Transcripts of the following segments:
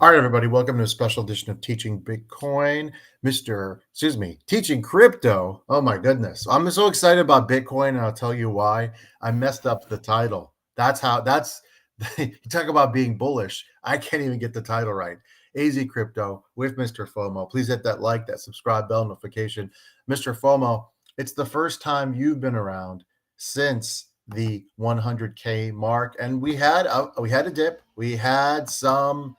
All right, everybody, welcome to a special edition of Teaching Bitcoin, Teaching Crypto. Oh my goodness. I'm so excited about Bitcoin, and I'll tell you why. I messed up the title. You talk about being bullish. I can't even get the title right. AZ Crypto with Mr. FOMO. Please hit that like, that subscribe bell notification. Mr. FOMO, it's the first time you've been around since the 100K mark, and we had a dip. We had some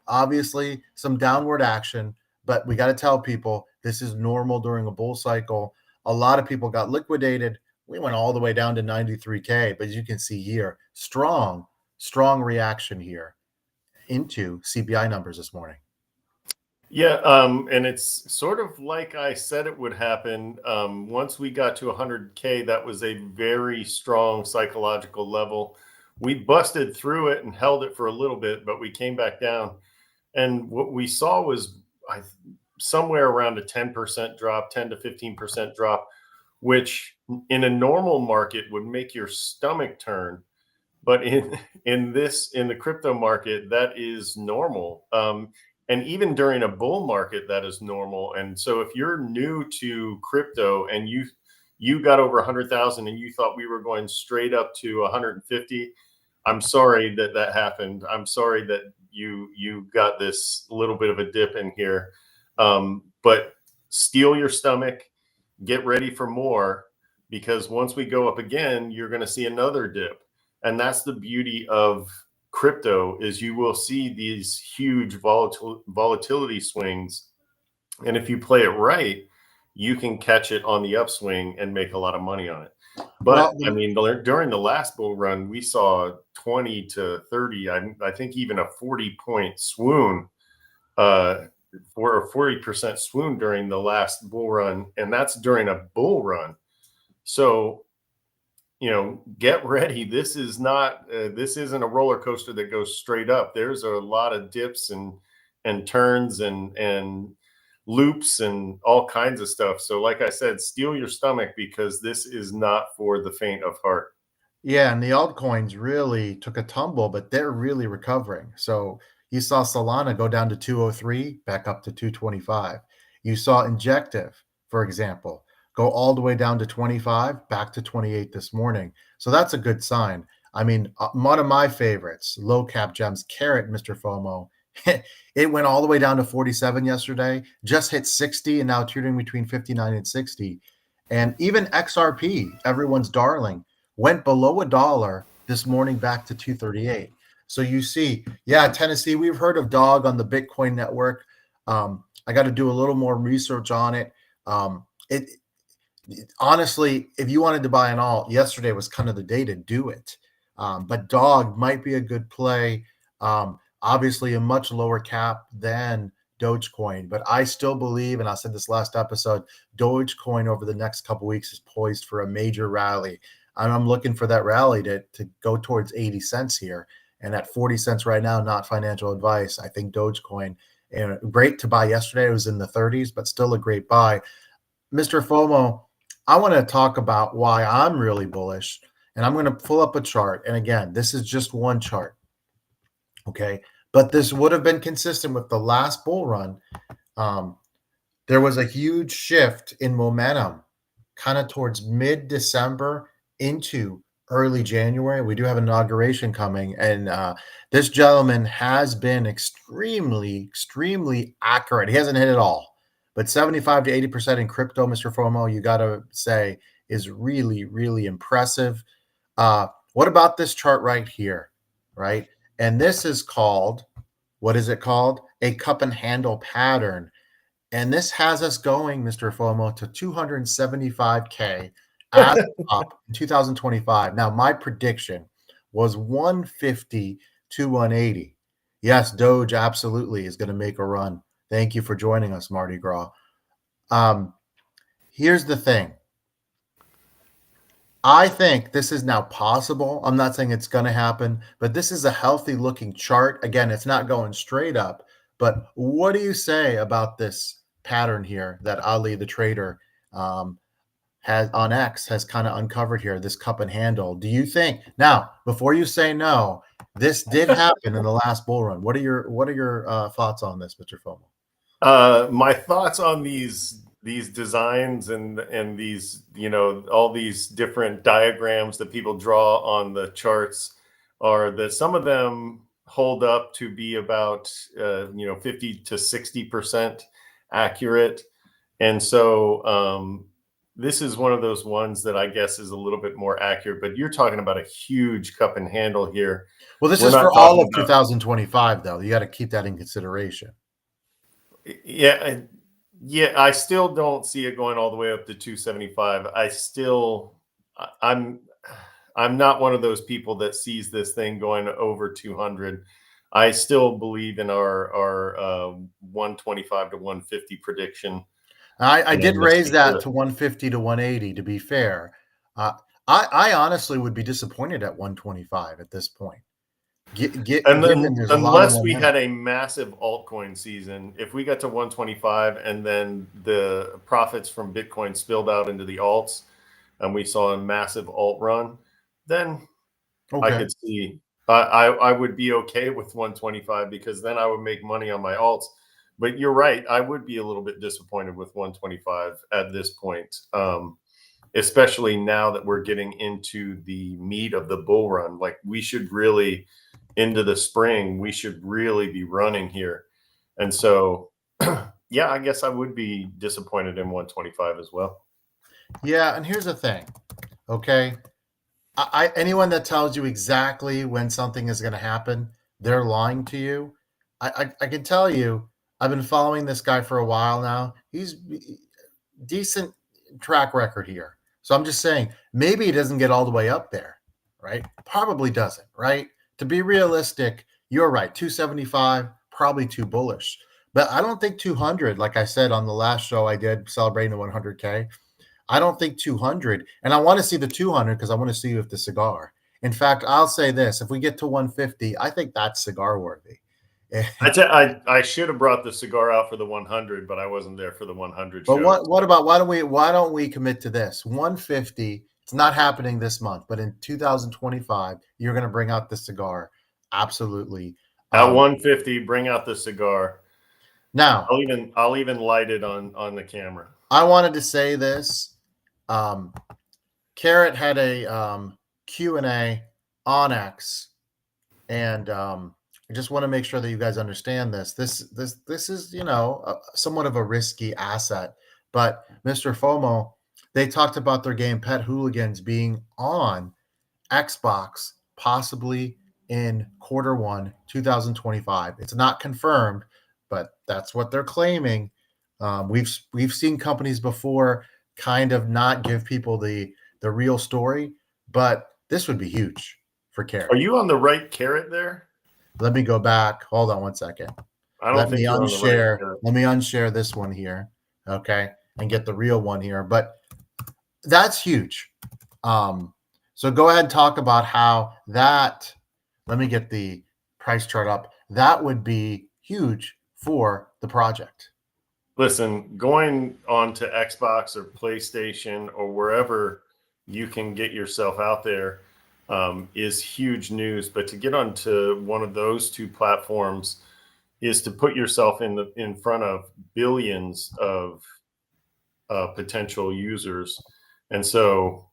obviously some downward action, but we got to tell people this is normal during a bull cycle. A lot of people got liquidated. We went all the way down to 93K, but as you can see here, strong reaction here into CPI numbers this morning. Yeah, and it's sort of like I said it would happen. Once we got to 100K, that was a very strong psychological level. We busted through it and held it for a little bit, but we came back down. And what we saw was somewhere around a 10% drop, 10 to 15% drop, which in a normal market would make your stomach turn. But in the crypto market, that is normal. And even during a bull market, that is normal. And so if you're new to crypto and you got over 100,000 and you thought we were going straight up to 150, I'm sorry that happened. I'm sorry that you got this little bit of a dip in here. But steel your stomach, get ready for more, because once we go up again, you're going to see another dip. And that's the beauty of crypto, is you will see these huge volatility swings. And if you play it right, you can catch it on the upswing and make a lot of money on it. But I mean, during the last bull run, we saw 20 to 30, I think even a 40-point swoon, or a 40% swoon during the last bull run. And that's during a bull run. So, get ready. This isn't a roller coaster that goes straight up. There's a lot of dips and turns and loops and all kinds of stuff. So like I said, steel your stomach, because this is not for the faint of heart. Yeah, and the altcoins really took a tumble, but they're really recovering. So you saw Solana go down to 203, back up to 225. You saw Injective, for example, go all the way down to 25, back to 28 this morning. So that's a good sign. I mean, one of my favorites, low cap gems, Carrot, Mr. FOMO. It went all the way down to 47 yesterday, just hit 60, and now trading between 59 and 60. And even XRP, everyone's darling, went below $1 this morning, back to 238. So you see, yeah, Tennessee, we've heard of Dog on the Bitcoin network. I got to do a little more research on it. Honestly, if you wanted to buy an alt, yesterday was kind of the day to do it. But Dog might be a good play. Obviously, a much lower cap than Dogecoin, but I still believe, and I said this last episode, Dogecoin over the next couple weeks is poised for a major rally. I'm looking for that rally to go towards 80 cents here. And at 40 cents right now, not financial advice, I think Dogecoin, great to buy yesterday. It was in the 30s, but still a great buy. Mr. FOMO, I want to talk about why I'm really bullish, and I'm going to pull up a chart. And again, this is just one chart, okay? But this would have been consistent with the last bull run. There was a huge shift in momentum kind of towards mid-December into early January. We do have an inauguration coming, and this gentleman has been extremely accurate. He hasn't hit it all, but 75 to 80% in crypto, Mr. FOMO, you got to say, is really impressive. What about this chart right here, right? And this is called, what is it called? A cup and handle pattern. And this has us going, Mr. FOMO, to 275K as up in 2025. Now, my prediction was 150 to 180. Yes, Doge absolutely is going to make a run. Thank you for joining us, Mardi Gras. Here's the thing. I think this is now possible. I'm not saying it's going to happen, but this is a healthy looking chart. Again, it's not going straight up, but what do you say about this pattern here that Ali, the trader, has on X, has kind of uncovered here, this cup and handle? Do you think, now, before you say no, This did happen in the last bull run. What are your thoughts on this, Mr. Fomo? My thoughts on these designs and these, all these different diagrams that people draw on the charts are that some of them hold up to be about 50 to 60% accurate. And so this is one of those ones that I guess is a little bit more accurate, but you're talking about a huge cup and handle here. Well, this We're is not for all of talking about- 2025, though. You got to keep that in consideration. Yeah, I still don't see it going all the way up to 275. I'm not one of those people that sees this thing going over 200. I still believe in our 125 to 150 prediction. I did raise that to 150 to 180. To be fair, I honestly would be disappointed at 125 at this point. Unless we had a massive altcoin season, if we got to 125 and then the profits from Bitcoin spilled out into the alts and we saw a massive alt run, then I could see I would be okay with 125 because then I would make money on my alts. But you're right, I would be a little bit disappointed with 125 at this point, especially now that we're getting into the meat of the bull run. Like we should really, into the spring, we should really be running here. And so, yeah, I guess I would be disappointed in 125 as well. Yeah, and here's the thing, okay? Anyone that tells you exactly when something is going to happen, they're lying to you. I can tell you, I've been following this guy for a while now. He's decent track record here. So I'm just saying, maybe he doesn't get all the way up there, right? Probably doesn't, right? To be realistic, you're right. 275, probably too bullish. But I don't think 200, like I said on the last show I did celebrating the 100K, I don't think 200. And I want to see the 200 because I want to see you with the cigar. In fact, I'll say this. If we get to 150, I think that's cigar worthy. I should have brought the cigar out for the 100, but I wasn't there for the 100 But show. what about why don't we commit to this? 150, it's not happening this month, but in 2025, you're going to bring out the cigar. Absolutely. At 150, bring out the cigar. Now, I'll even light it on the camera. I wanted to say this. Carrot had a Q&A on X, and I just want to make sure that you guys understand this. This is, somewhat of a risky asset. But Mr. Fomo, they talked about their game Pet Hooligans being on Xbox possibly in Q1 2025. It's not confirmed, but that's what they're claiming. We've seen companies before kind of not give people the real story, but this would be huge for Carrot. Are you on the right Carrot there? Let me go back. Hold on one second. Let me unshare this one here, okay, and get the real one here. But that's huge. So go ahead and talk about how that. Let me get the price chart up. That would be huge for the project. Listen, going on to Xbox or PlayStation or wherever you can get yourself out there is huge news. But to get onto one of those two platforms is to put yourself in front of billions of potential users. And so,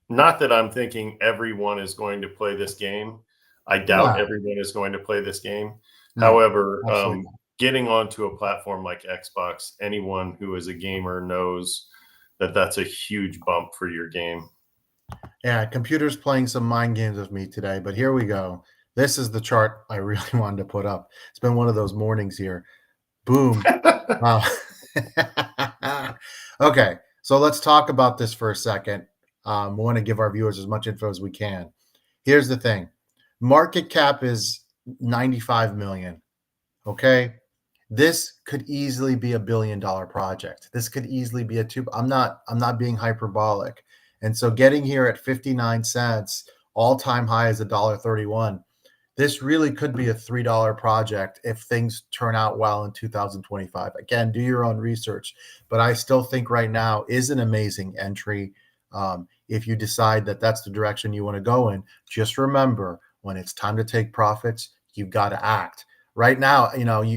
not that I'm thinking everyone is going to play this game. I doubt everyone is going to play this game. However, getting onto a platform like Xbox, anyone who is a gamer knows that that's a huge bump for your game. Yeah, computer's playing some mind games with me today, but here we go. This is the chart I really wanted to put up. It's been one of those mornings here. Boom. Okay, so let's talk about this for a second. We want to give our viewers as much info as we can. Here's the thing. Market cap is 95 million. Okay. This could easily be $1 billion project. This could easily be I'm not being hyperbolic. And so getting here at 59 cents, all-time high is $1.31. This really could be a $3 project if things turn out well in 2025. Again, do your own research, but I still think right now is an amazing entry. If you decide that that's the direction you want to go in, just remember when it's time to take profits, you've got to act. Right now,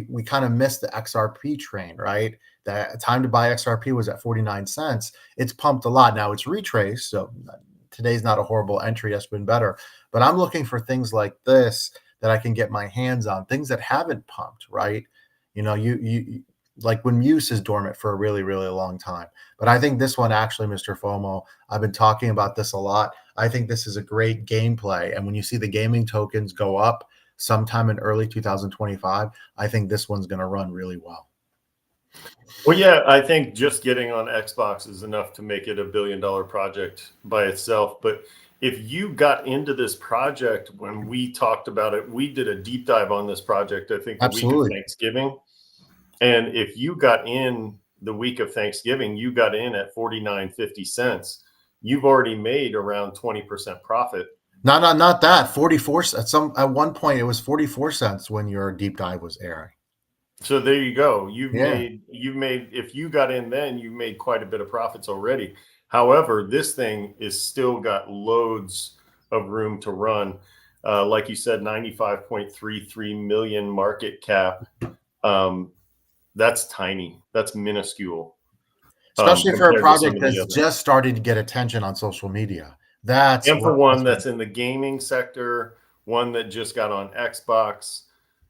we kind of missed the XRP train, right? The time to buy XRP was at 49 cents. It's pumped a lot. Now it's retraced. So today's not a horrible entry. It's been better. But I'm looking for things like this that I can get my hands on, things that haven't pumped, right? You like when Muse is dormant for a really, really long time. But I think this one actually, Mr. FOMO, I've been talking about this a lot. I think this is a great gameplay. And when you see the gaming tokens go up sometime in early 2025, I think this one's going to run really well. Well, yeah, I think just getting on Xbox is enough to make it $1 billion project by itself. But if you got into this project when we talked about it, we did a deep dive on this project, I think the week of Thanksgiving. And if you got in the week of Thanksgiving, you got in at 49.50 cents. You've already made around 20% profit. Not that 44 at one point it was 44 cents when your deep dive was airing. So there you go. You've made if you got in then, you made quite a bit of profits already. However, this thing is still got loads of room to run. Like you said, 95.33 million market cap. That's tiny. That's minuscule. Especially for a project that's just started to get attention on social media. And for one that's in the gaming sector, one that just got on Xbox,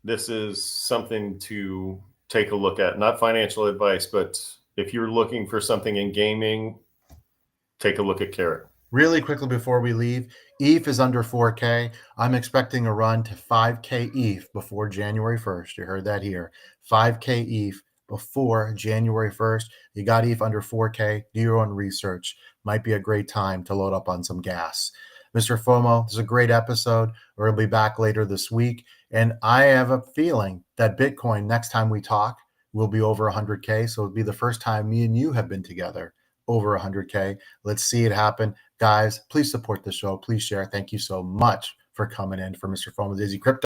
this is something to take a look at. Not financial advice, but if you're looking for something in gaming, take a look at Carrot. Really quickly before we leave, ETH is under 4K. I'm expecting a run to 5K ETH before January 1st. You heard that here. 5K ETH before January 1st. You got ETH under 4K. Do your own research. Might be a great time to load up on some gas. Mr. FOMO, this is a great episode. We'll be back later this week. And I have a feeling that Bitcoin, next time we talk, will be over 100K. So it'll be the first time me and you have been together over 100K. Let's see it happen. Guys, please support the show. Please share. Thank you so much for coming in for Mr. FOMO's Easy Crypto.